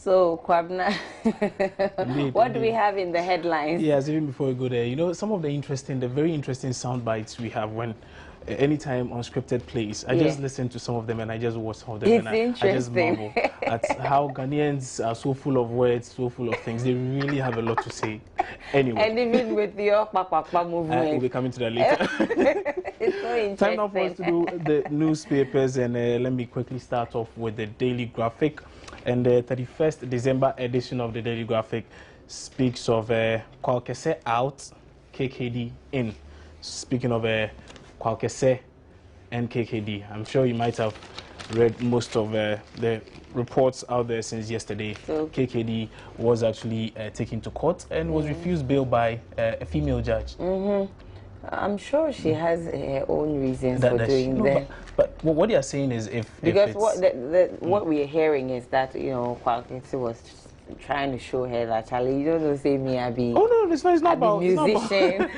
So, Kwabna, what do we have in the headlines? Yes, even before we go there, you know, some of the very interesting sound bites we have when anytime unscripted plays. I just listen to some of them and I just watch some of them It's and I just marvel at how Ghanaians are so full of words, so full of things. They really have a lot to say. Anyway. And even with your Papa movement. We'll be coming to that later. It's so interesting. Time now for us to do the newspapers, and let me quickly start off with the Daily Graphic. And the 31st December edition of the Daily Graphic speaks of Kwalkese out, KKD in. Speaking of Kwalkese and KKD, I'm sure you might have read most of the reports out there since yesterday. So KKD was actually taken to court and was refused bail by a female judge. I'm sure she has her own reasons for doing that. But what they are saying is what we are hearing is that, you know, Kwalkese was trying to show her that, Charlie, you don't know, say me, I be. Oh no, it's not about musician.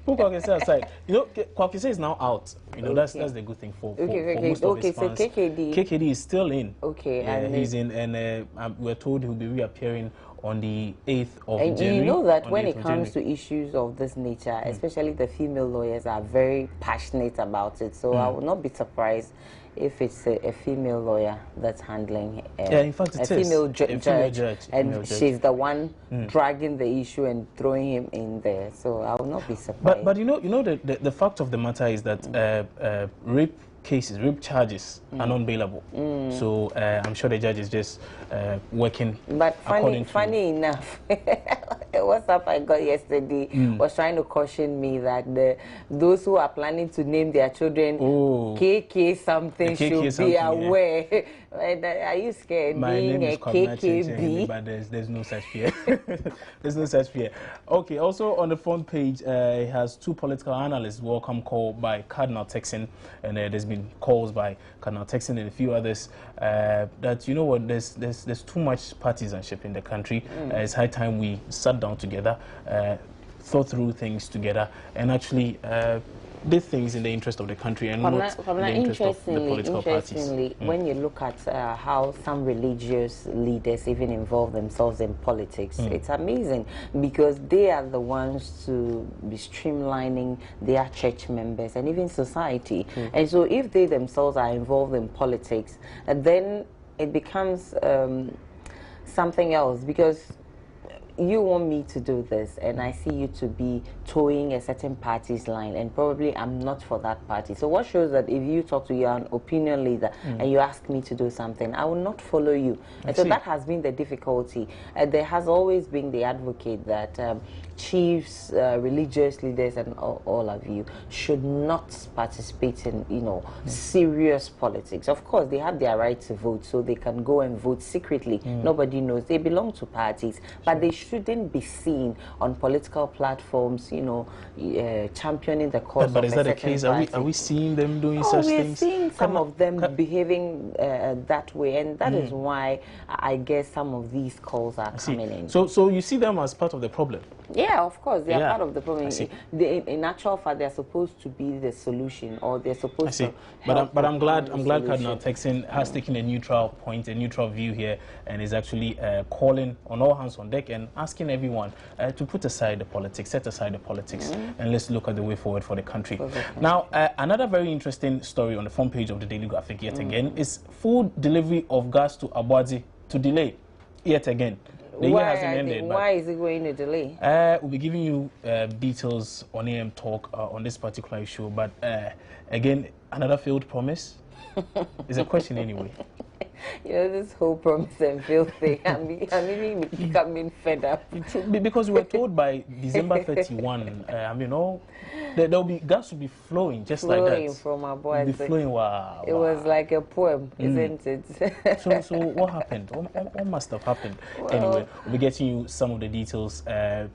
Put Kwalkese aside. You know, Kwalkese is now out. You know, that's the good thing for most of his fans. So KKD is still in. Okay, and he's in, and we're told he'll be reappearing on the 8th of January. And you know that when it comes to issues of this nature, especially the female lawyers are very passionate about it. So I would not be surprised if it's a female lawyer that's handling in fact, a female judge, and she's the one dragging the issue and throwing him in there. So I will not be surprised. But you know the fact of the matter is that rape charges are non-bailable. So I'm sure the judge is just working. But funny enough, WhatsApp I got yesterday was trying to caution me that those who are planning to name their children KK something should be aware. Are you scared? My being name is a KKB? But there's no such fear. There's no such fear. Okay, also on the front page, it has two political analysts welcome call by Cardinal Texan, and there's been calls by Cardinal Texan and a few others that, you know what, there's too much partisanship in the country. It's high time we sat down together, thought through things together, and actually did things in the interest of the country and not in the interest of the political parties. When you look at how some religious leaders even involve themselves in politics, it's amazing because they are the ones to be streamlining their church members and even society. And so if they themselves are involved in politics, then it becomes something else, because you want me to do this and I see you to be towing a certain party's line, and probably I'm not for that party. So what shows that if you talk to your opinion leader and you ask me to do something, I will not follow you. And so that has been the difficulty. There has always been the advocate that chiefs, religious leaders and all of you should not participate in, you know, serious politics. Of course, they have their right to vote, so they can go and vote secretly. Nobody knows. They belong to parties, but they shouldn't be seen on political platforms, you know, championing the cause but of is that the case? Are we seeing them doing such things? We're seeing some of them behaving that way, and that is why I guess some of these calls are coming in. So you see them as part of the problem? Yeah, of course, they are part of the problem. In actual fact, they're supposed to be the solution, or they're supposed to help. But I'm glad Cardinal Texan has taken a neutral point, a neutral view here, and is actually calling on all hands on deck and asking everyone to put aside the politics, set aside the politics, and let's look at the way forward for the country. Now, another very interesting story on the front page of the Daily Graphic yet again is food delivery of gas to Abuadzi to delay yet again. The year hasn't ended. Why is it going to delay? We'll be giving you details on AM Talk on this particular issue, but again, another failed promise. It's a question anyway. You know, this whole promise and fail thing, I'm even becoming fed up. Because we were told by December 31, you know, there'll be gas will be flowing just like that. Flowing from our boys. Flowing, wow. It was like a poem, isn't it? So what happened? What must have happened? Well, anyway, we'll be getting you some of the details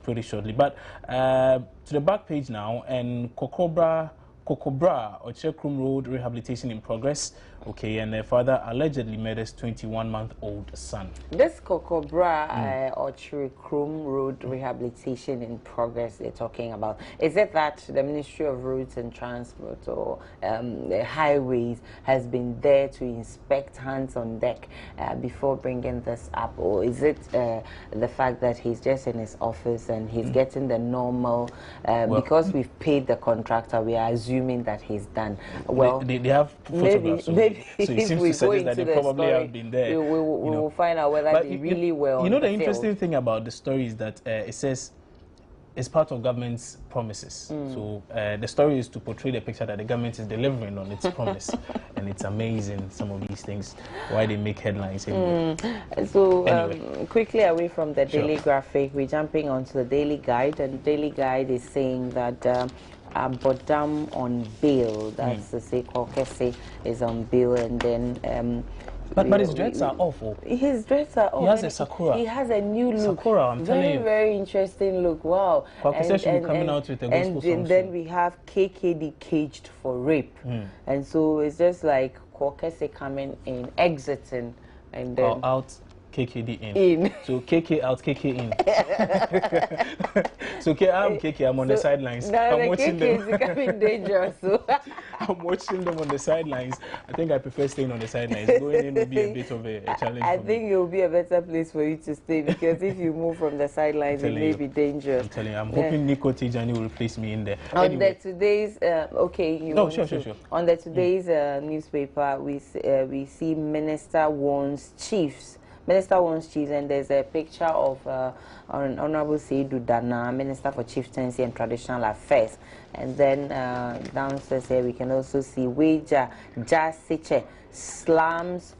pretty shortly. But to the back page now, and Kokobra Ochekrum Road rehabilitation in progress. Okay, and the father allegedly murders 21-month-old son. This Kokobra or Chirikrum Road rehabilitation in progress they're talking about, is it that the Ministry of Roads and Transport or the highways has been there to inspect, hands on deck before bringing this up, or is it the fact that he's just in his office and he's getting the normal, because we've paid the contractor, we are assuming that he's done? Well, they have photographs, maybe so it seems to suggest that they probably have been there. We will find out whether they really were on You know, the the interesting field. thing about the story is that it says it's part of government's promises. So the story is to portray the picture that the government is delivering on its promise. And it's amazing, some of these things, why they make headlines. Anyway. So Anyway. quickly away from the Daily Sure. Graphic, we're jumping onto the Daily Guide, and Daily Guide is saying that Bodam on bail, that's the Seko Kese is on bail, and then but his dreads are awful. His dreads are awful. He has a sakura. He has a new look. Sakura, I'm telling you. Very interesting look. Wow. Kwakese should be coming out with a gospel song. And then we have KKD caged for rape. And so it's just like Kwakese coming in, exiting, and then out, KKD in. So KK out, KK in. So I'm KK, I'm on the sidelines. Now I'm watching KK them. is becoming dangerous. So. I'm watching them on the sidelines. I think I prefer staying on the sidelines. Going in will be a bit of a challenge. I for think me. it will be a better place for you to stay, because if you move from the sidelines, it may be dangerous. I'm telling you, I'm hoping Nico Tijani will replace me in there. On the today's, Sure. On the today's newspaper, we see Minister warns chiefs. Minister warns chiefs, and there's a picture of Honorable Seidu Dana, Minister for Chieftaincy and Traditional Affairs. And then downstairs here, we can also see Weja Jasiche slams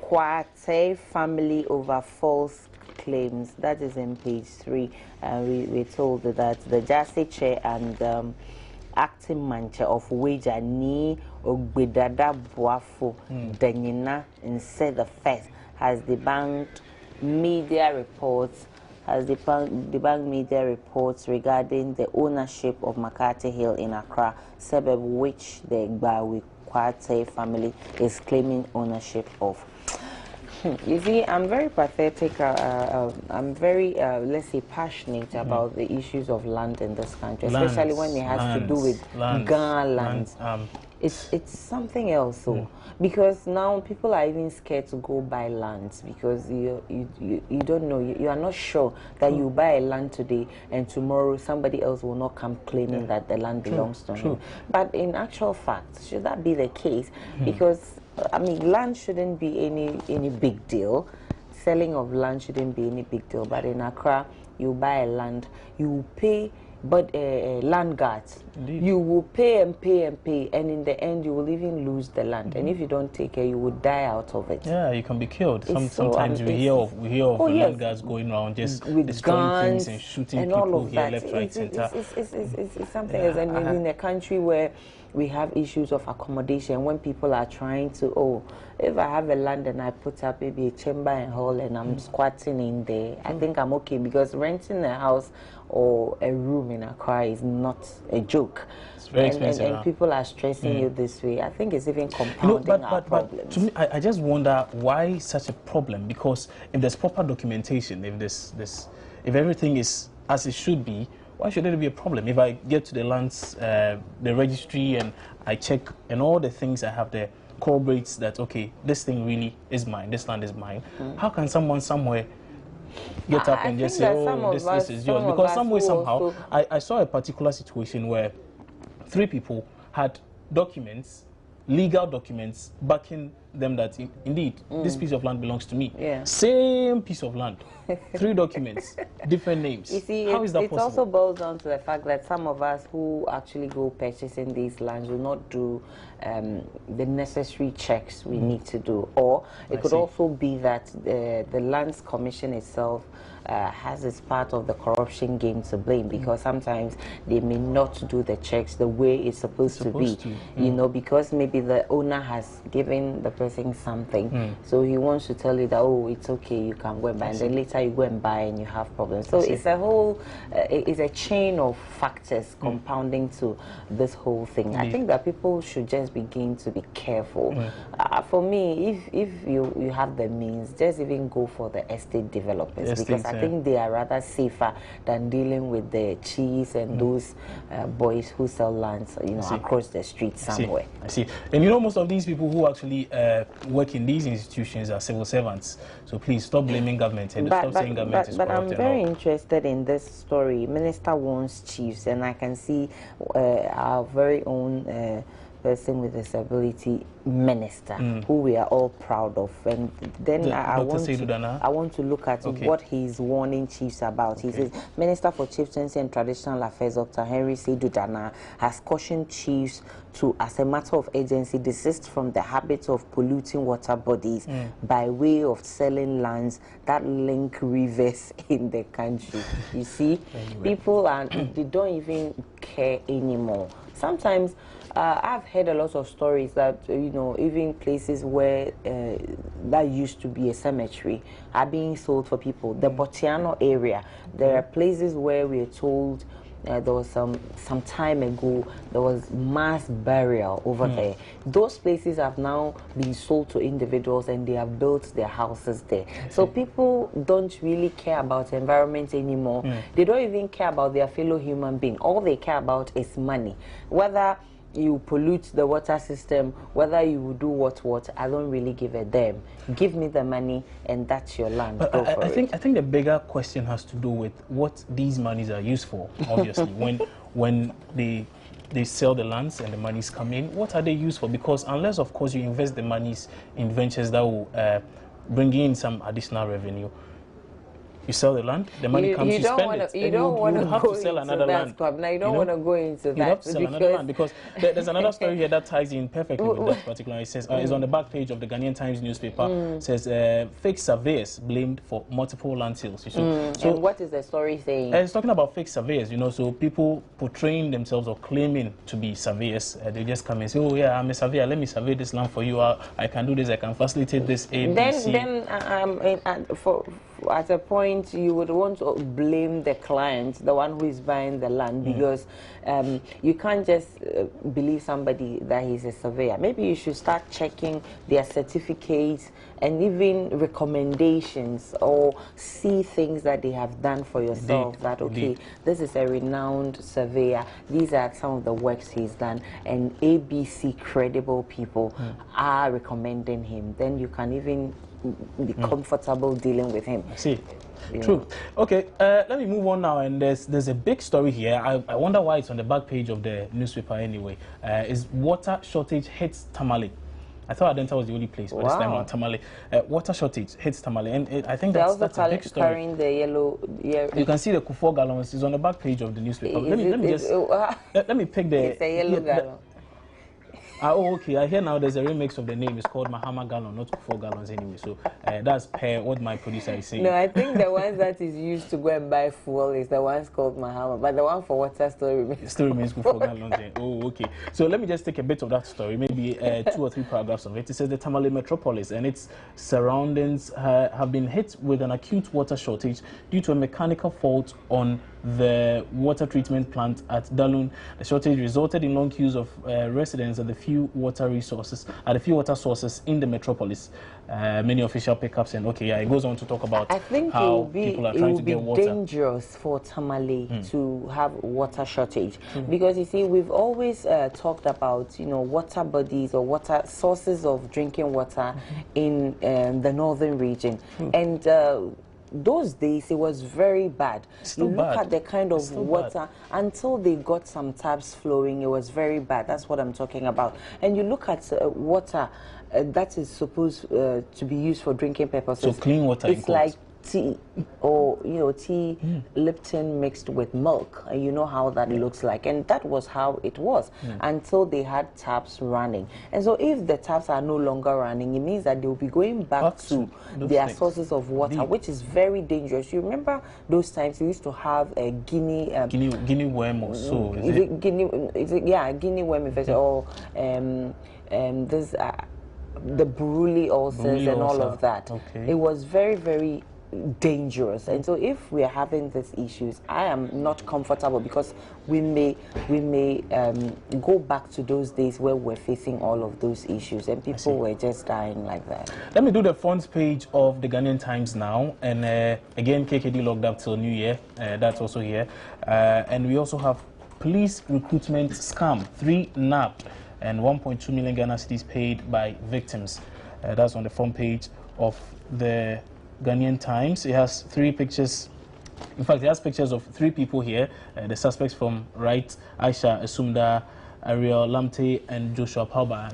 Kwate family over false claims. That is in page 3. We're told that the Jasiche and acting manager of Weja Ni Ogbedada Boafo Danyina instead the first has debunked media reports regarding the ownership of Makati Hill in Accra suburb, which the Gbawi Kwate family is claiming ownership of. You see, I'm very pathetic. I'm very, let's say, passionate about the issues of land in this country, especially when it has to do with Ghana lands. It's something else, because now people are even scared to go buy lands, because you don't know, you are not sure that you buy a land today and tomorrow somebody else will not come claiming that the land belongs to him. But in actual fact, should that be the case? Because I mean, land shouldn't be any big deal. Selling of land shouldn't be any big deal. But in Accra, you buy a land, you pay, but land guards, you will pay and pay and pay, and in the end, you will even lose the land. And if you don't take care, you will die out of it. Yeah, you can be killed. Sometimes we hear of land guards going around just with destroying guns things and shooting and people all of here, that. left, right, center. It's something else. And in a country where we have issues of accommodation, when people are trying to, if I have a land and I put up maybe a chamber and hall and I'm squatting in there, I think I'm okay, because renting a house or a room in Accra is not a joke. It's very expensive. And people are stressing you this way. I think it's even compounding our problems. But to me, I just wonder why such a problem, because if there's proper documentation, if everything is as it should be, why should there be a problem? If I get to the lands, the registry, and I check, and all the things I have there corroborates that, okay, this thing really is mine, this land is mine, how can someone somewhere get up and just say, oh, this is yours? Because some way, somehow, I saw a particular situation where 3 people had documents, legal documents, backing them that indeed this piece of land belongs to me. Same piece of land, 3 documents, different names. You see, how is that possible? It also boils down to the fact that some of us who actually go purchasing these lands will not do the necessary checks we need to do, or it could also be that the Lands Commission itself has its part of the corruption game to blame, because sometimes they may not do the checks the way it's supposed to be. You know, because maybe the owner has given the person something, so he wants to tell you that, oh, it's okay, you can go and buy, and then later you go and buy and you have problems. So it's a whole, it's a chain of factors compounding to this whole thing. I think that people should just begin to be careful. For me, if you have the means, just even go for the estate developers, because I think they are rather safer than dealing with the chiefs and those boys who sell lands, you know, across the street somewhere. I see. And you know, most of these people who actually work in these institutions are civil servants. So please stop blaming government and stop saying government is corrupt. But I'm very interested in this story. Minister wants chiefs, and I can see our very own person with disability minister, who we are all proud of. And then I want to look at what he's warning chiefs about. He says, Minister for Chieftaincy and Traditional Affairs, Dr. Henry Seydou Dana, has cautioned chiefs to, as a matter of urgency, desist from the habit of polluting water bodies by way of selling lands that link rivers in the country. You see, people they don't even care anymore. Sometimes I've heard a lot of stories that, you know, even places where that used to be a cemetery are being sold for people. The Botiano area, there are places where we are told there was some time ago there was mass burial over there. Those places have now been sold to individuals and they have built their houses there. So people don't really care about environment anymore. They don't even care about their fellow human being. All they care about is money. Whether you pollute the water system, whether you do what, I don't really give a damn. Give me the money and that's your land. But I think the bigger question has to do with what these monies are used for, obviously. when they sell the lands and the monies come in, what are they used for? Because unless, of course, you invest the monies in ventures that will bring in some additional revenue, you sell the land, the money comes, you spend it. You don't want to have to sell another land. Now you don't want to go into that. You have to sell another land, because there's another story here that ties in perfectly with that particular. It says it's on the back page of the Ghanaian Times newspaper. It says fake surveyors blamed for multiple land sales. So and what is the story saying? It's talking about fake surveyors. You know, so people portraying themselves or claiming to be surveyors. They just come and say, "Oh yeah, I'm a surveyor. Let me survey this land for you. I can do this. I can facilitate this." At a point, you would want to blame the client, the one who is buying the land, because you can't just believe somebody that he's a surveyor. Maybe you should start checking their certificates and even recommendations, or see things that they have done for yourself. This is a renowned surveyor. These are some of the works he's done, and ABC credible people are recommending him. Then you can even be comfortable dealing with him. I see. True. Okay, let me move on now. And there's a big story here. I wonder why it's on the back page of the newspaper anyway. Is water shortage hits Tamale. I thought Adenta was the only place, but this time on Tamale. Water shortage hits Tamale, and I think that's a big story. Carrying the yellow. You can see the 4 gallons is on the back page of the newspaper. Let me pick the. It's a yellow gallon. Oh, okay. I hear now there's a remix of the name. It's called Mahama Gallon, not 4 gallons anyway. So that's per what my producer is saying. No, I think the ones that is used to go and buy fuel is the ones called Mahama, but the one for water still remains. It still remains 4 gallons. Oh, okay. So let me just take a bit of that story, maybe 2 or 3 paragraphs of it. It says the Tamale metropolis and its surroundings have been hit with an acute water shortage due to a mechanical fault on the water treatment plant at Dalun. The shortage resulted in long queues of residents at the few water sources in the metropolis. Many official pickups, and it goes on to talk about how people are trying to get water. It will be dangerous for Tamale to have water shortage, because you see, we've always talked about, you know, water bodies or water sources of drinking water in the northern region, and those days it was very bad. Look at the kind of water until they got some taps flowing. It was very bad. That's what I'm talking about. And you look at water that is supposed to be used for drinking purposes. So clean water. It's like tea, or tea Lipton mixed with milk, and you know how that looks like. And that was how it was until they had taps running. And so if the taps are no longer running, it means that they will be going back to their sources of water, which is very dangerous. You remember those times we used to have a guinea worm or so. Guinea worm infection, or this the Buruli ulcers and all of that. Okay. It was very, very dangerous. And so if we are having these issues, I am not comfortable, because we may go back to those days where we're facing all of those issues and people were just dying like that. Let me do the front page of the Ghanaian Times now, and again, KKD locked up till New Year. That's also here, and we also have police recruitment scam, 3 nabbed and 1.2 million Ghana cedis paid by victims. That's on the front page of the Ghanaian Times. It has 3 pictures. In fact, it has pictures of 3 people here. The suspects from right: Aisha Esumda, Ariel Lamte, and Joshua Palba.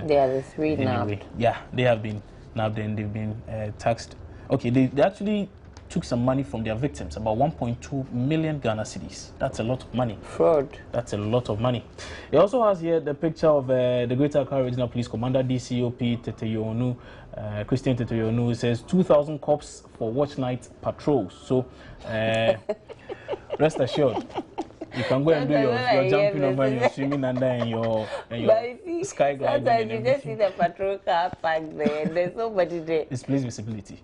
They are the 3 nabbed. Anyway, yeah, they have been nabbed and they've been taxed. Okay, they actually took some money from their victims, about 1.2 million Ghana cedis. That's a lot of money. Fraud. That's a lot of money. It also has here the picture of the Greater Accra Regional Police Commander, DCOP Teteyonu, Christian Teteyonu. Says 2,000 cops for watch night patrols. So rest assured, you can go and do your jumping over, your swimming under, and your sky gliding. Sometimes you just see the patrol car parked there and there's nobody there. It's police visibility.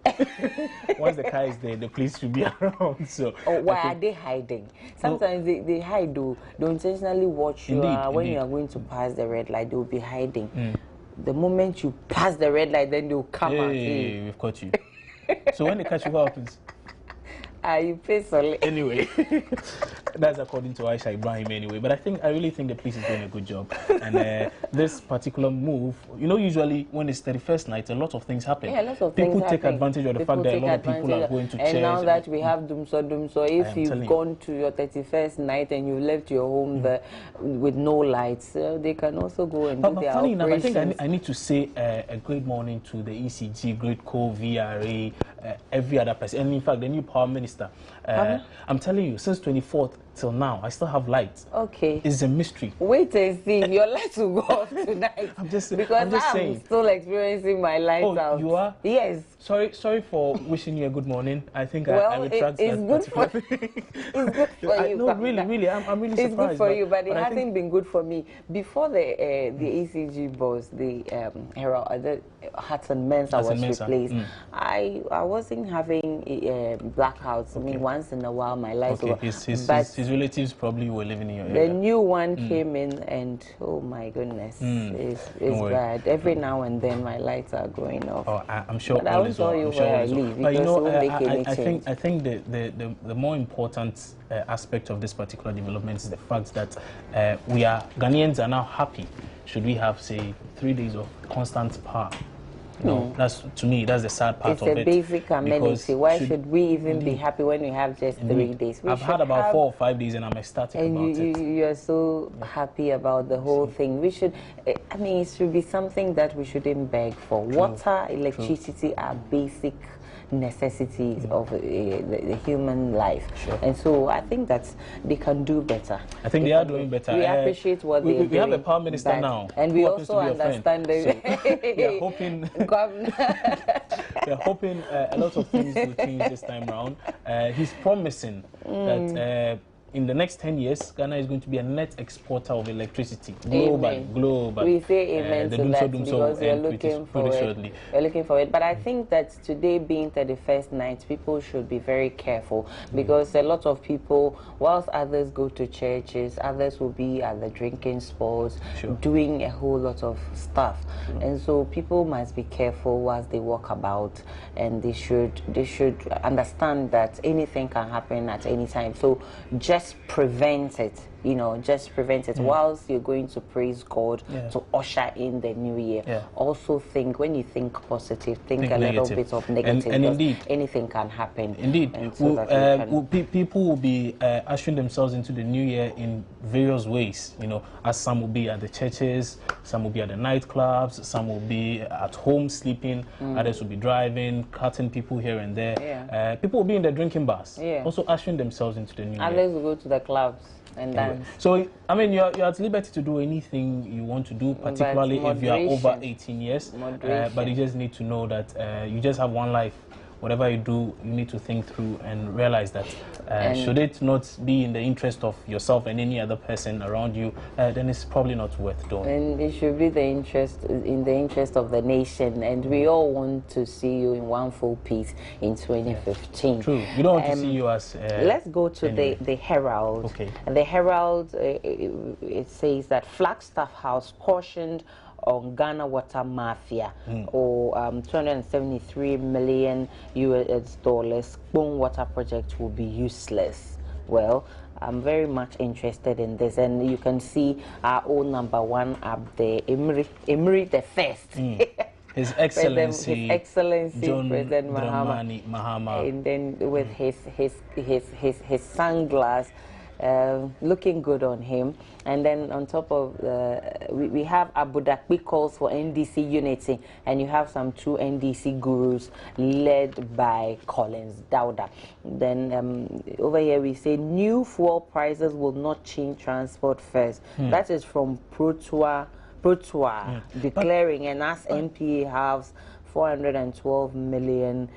Once the car is there, the police should be around. So why are they hiding? Sometimes they hide, though. They intentionally watch you when you are going to pass the red light. They will be hiding. The moment you pass the red light, then they'll come out. Hey, we've caught you. So when they catch you, what happens? You pay solely. Anyway, that's according to Aisha Ibrahim anyway. But I really think the police is doing a good job. And this particular move, usually when it's 31st night, a lot of things happen. Yeah, lots of things people take advantage of the fact that a lot of people are going to church. And now that we have Dumso, if you've gone to your 31st night and you left your home there with no lights, they can also go and do their funny operations. enough, I think I need to say a great morning to the ECG, Great Co, VRA, every other person. And in fact, the new power minister. I'm telling you, since 24th till now, I still have lights. Okay. It's a mystery. Wait and see. Your lights will go off tonight. I'm just saying. Still experiencing my lights out. You are? Yes. Sorry for wishing you a good morning. I think I retract it's good for it's good for you. No, really, I'm really surprised. It's good for you, but it hasn't been good for me. Before the ECG boss, the Hearts and Mensa was replaced, I wasn't having blackouts. I mean, once in a while my lights were. His relatives probably were living in your area. The new one came in, and oh my goodness, it's bad. Every now and then my lights are going off. Oh, I'm sure. But I will tell you where I live. But I think the more important aspect of this particular development is the fact that Ghanaians are now happy. Should we have, say, 3 days of constant power? That's, to me, that's the sad part of it. It's a basic amenity. Why should we even be happy when we have just 3 days? I've had about 4 or 5 days and I'm ecstatic about it. And you're so happy about the whole thing. We should, it should be something that we shouldn't beg for. Water, electricity are basic necessities of the human life. And so I think that they can do better. I think they are doing better. We appreciate what they're doing. We have a power minister now. And we also understand that we are hoping we are hoping a lot of things will change this time around. He's promising that in the next 10 years, Ghana is going to be a net exporter of electricity. Global. We say amen to that because we're looking for it. We're looking for it. But I think that today being 31st night, people should be very careful because a lot of people, whilst others go to churches, others will be at the drinking spots, doing a whole lot of stuff. And so people must be careful whilst they walk about, and they should understand that anything can happen at any time. So just prevent it, whilst you're going to praise God to usher in the new year. Also think, when you think positive, think a little bit of negative, and indeed anything can happen. Indeed. And so people will be ushering themselves into the new year in various ways, as some will be at the churches, some will be at the nightclubs, some will be at home sleeping, others will be driving, cutting people here and there. People will be in the drinking bars, also ushering themselves into the new year. Others will go to the clubs and dance. So, you're at liberty to do anything you want to do, particularly if you are over 18 years. But you just need to know that you just have one life whatever you do, you need to think through and realize that should it not be in the interest of yourself and any other person around you, then it's probably not worth doing. And it should be in the interest of the nation, and we all want to see you in one full piece in 2015. True. We don't want to see you as... let's go to anyway. the Herald. Okay. And the Herald, it says that Flagstaff House cautioned on Ghana water mafia, or 273 million US dollars spoon water project will be useless. Well, I'm very much interested in this, and you can see our own number one up there, Emiri the First. His Excellency, John President Mahama, and then with his sunglass, looking good on him. And then on top of we have Abu Dhabi calls for NDC unity, and you have some two NDC gurus led by Collins Dauda. Then over here we say new fuel prices will not change transport fares. That is from Protoa declaring, and as NPA has 412 million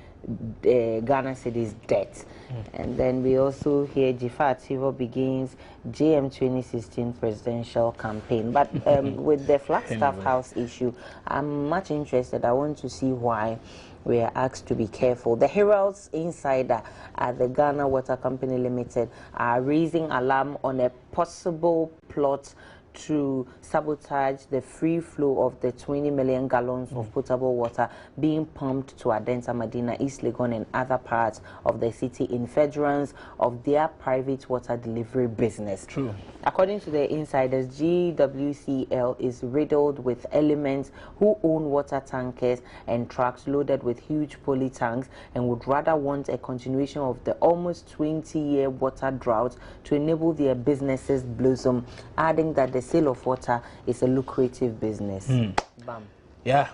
Ghana cedis debt. And then we also hear Jiffa Ativo begins JM 2016 presidential campaign. But with the Flagstaff House issue, I'm much interested. I want to see why we are asked to be careful. The Herald's insider at the Ghana Water Company Limited are raising alarm on a possible plot to sabotage the free flow of the 20 million gallons of potable water being pumped to Adenta, Medina, East Legon, and other parts of the city in furtherance of their private water delivery business. True. According to the insiders, GWCL is riddled with elements who own water tankers and trucks loaded with huge poly tanks, and would rather want a continuation of the almost 20-year water drought to enable their businesses blossom, adding that the sale of water is a lucrative business. Bam. Yeah.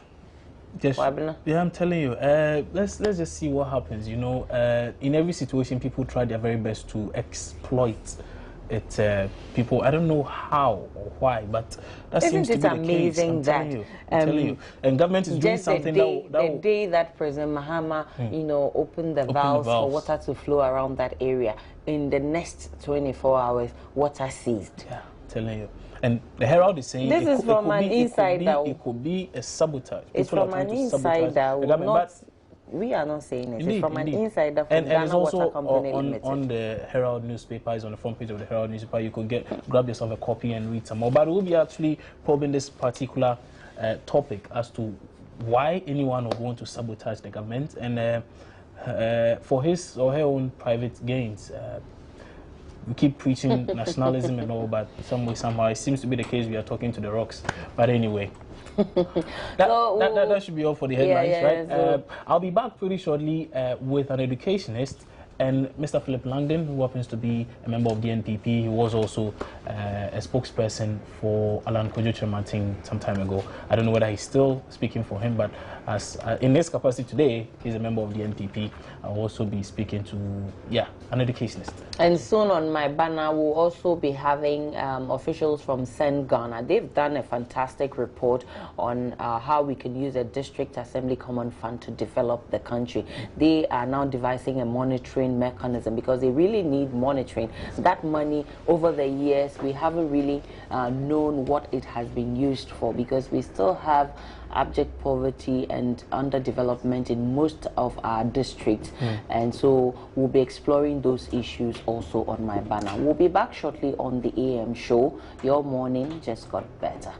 Yeah, I'm telling you. Let's just see what happens. You know, in every situation, people try their very best to exploit it. People, I don't know how or why, but that seems to be the case. Amazing I'm telling you. And government is doing something the day that President Mahama, you know, opened the valves for water to flow around that area, in the next 24 hours, water ceased. Yeah, I'm telling you. And the Herald is saying this is from an insider. It could be a sabotage. It's from an insider. We are not saying it. Indeed, it's from an insider from Ghana it's also Water Company Limited. On the Herald newspaper, is on the front page of the Herald newspaper. You could grab yourself a copy and read some more. But we'll be actually probing this particular topic as to why anyone would want to sabotage the government and for his or her own private gains. We keep preaching nationalism and all, but some way, somehow, it seems to be the case we are talking to the rocks. But anyway, that should be all for the headlines, right? So I'll be back pretty shortly with an educationist, and Mr. Philip Langdon, who happens to be a member of the NPP. He was also a spokesperson for Alan Kojo Chirmanting some time ago. I don't know whether he's still speaking for him, but as in this capacity today, he's a member of the NPP. I'll also be speaking to, an educationist. And soon on my banner, we'll also be having officials from Send Ghana. They've done a fantastic report on how we can use a district assembly common fund to develop the country. They are now devising a monitoring mechanism because they really need monitoring. That money over the years, we haven't really known what it has been used for, because we still have abject poverty and underdevelopment in most of our districts, and so we'll be exploring those issues also on my banner. We'll be back shortly on the AM show. Your morning just got better.